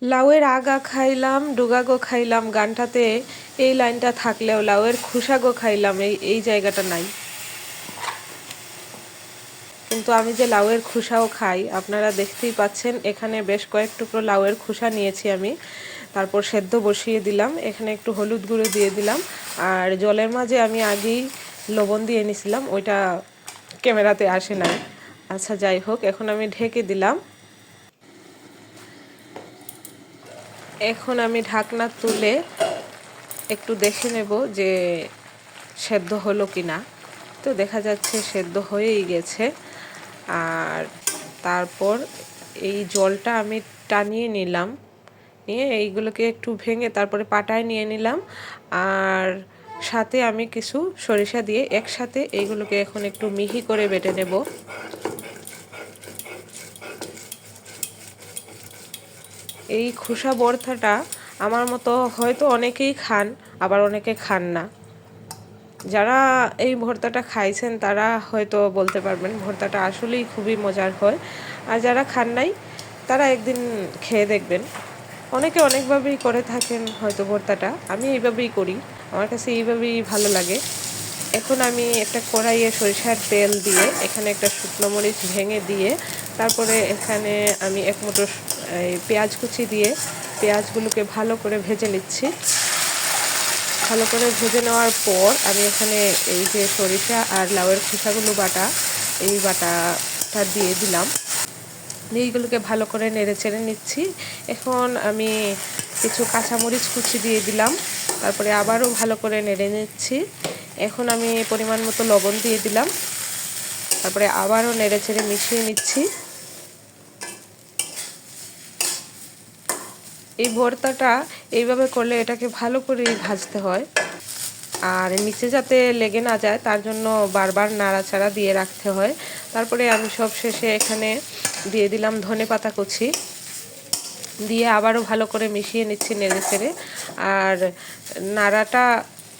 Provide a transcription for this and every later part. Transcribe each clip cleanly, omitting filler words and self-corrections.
লাউয়ের আগা খাইলাম ডুগা গো খাইলাম গানটাতে এই লাইনটা থাকলেও লাউয়ের খোসা গো খাইলাম এই জায়গাটা নাই। কিন্তু আমি যে লাউয়ের খোসাও খাই, আপনারা দেখতেই পাচ্ছেন এখানে বেশ কয়েক টুকরো লাউয়ের খোসা নিয়েছি আমি। তারপর সেদ্ধ বসিয়ে দিলাম, এখানে একটু হলুদ গুঁড়ো দিয়ে দিলাম, আর জলের মাঝে আমি আগেই লবণ দিয়ে নিছিলাম, ওইটা ক্যামেরাতে আসে নাই। আচ্ছা যাই হোক, এখন আমি ঢেকে দিলাম। এখন আমি ঢাকনা তুলে একটু দেখে নেব যে সেদ্ধ হলো কিনা। তো দেখা যাচ্ছে সেদ্ধ হয়েই গেছে। আর তারপর এই জলটা আমি টানিয়ে নিলাম, নিয়ে এইগুলোকে একটু ভেঙে তারপরে পাটায় নিয়ে নিলাম। আর সাথে আমি কিছু সরিষা দিয়ে একসাথে এইগুলোকে এখন একটু মিহি করে বেটে নেব। এই খোসা ভর্তাটা আমার মতো হয়তো অনেকেই খান, আবার অনেকে খান না। যারা এই ভর্তাটা খাইছেন তারা হয়তো বলতে পারবেন ভর্তাটা আসলেই খুবই মজার হয়। আর যারা খান নাই তারা একদিন খেয়ে দেখবেন। অনেকে অনেকভাবেই করে থাকেন হয়তো ভর্তাটা, আমি এইভাবেই করি, আমার কাছে এইভাবেই ভালো লাগে। এখন আমি একটা কড়াইয়ে সরিষার তেল দিয়ে এখানে একটা শুকনো মরিচ ভেঙে দিয়ে তারপরে এখানে আমি এক মুঠো পেঁয়াজ কুচি দিয়ে পেঁয়াজগুলোকে ভালো করে ভেজে নিচ্ছি। ভালো করে ভেজে নেওয়ার পর আমি এখানে এই যে সরিষা আর লাউয়ের খোসাগুলো বাটা, এই বাটাটা দিয়ে দিলাম। এইগুলোকে ভালো করে নেড়ে চেড়ে নিচ্ছি। এখন আমি কিছু কাঁচামরিচ কুচি দিয়ে দিলাম, তারপরে আবারও ভালো করে নেড়ে নিচ্ছি। এখন আমি পরিমাণ মতো লবণ দিয়ে দিলাম, তারপরে আবারও নেড়ে চেড়ে মিশিয়ে নিচ্ছি। এই ভর্তাটা এইভাবে করলে এটাকে ভালো করে ভাজতে হয়, আর নিচে যাতে লেগে না যায় তার জন্য বারবার নাড়াচাড়া দিয়ে রাখতে হয়। তারপরে আমি সব শেষে এখানে দিয়ে দিলাম ধনেপাতা কুচি, দিয়ে আবারও ভালো করে মিশিয়ে নিচ্ছি নেড়ে চেড়ে। আর নাড়াটা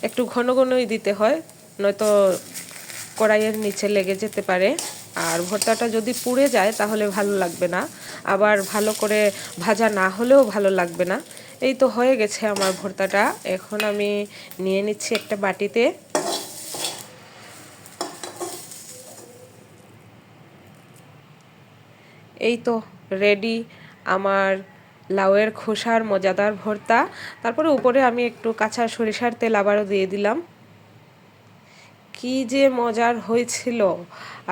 একটু ঘন ঘনই দিতে হয়, নয়তো কড়াইয়ের নিচে লেগে যেতে পারে। আর ভর্তাটা যদি পুড়ে যায় তাহলে ভালো লাগবে না, আবার ভালো করে ভাজা না হলেও ভালো লাগবে না। এই তো হয়ে গেছে আমার ভর্তাটা। এখন আমি নিয়ে নিচ্ছি একটা বাটিতে। এই তো রেডি আমার লাউয়ের খোসার মজাদার ভর্তা। তারপরে উপরে আমি একটু কাঁচা সরিষার তেল আবারও দিয়ে দিলাম। কি যে মজার হয়েছিল,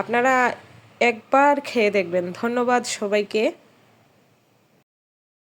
আপনারা একবার খেয়ে দেখবেন। ধন্যবাদ সবাইকে।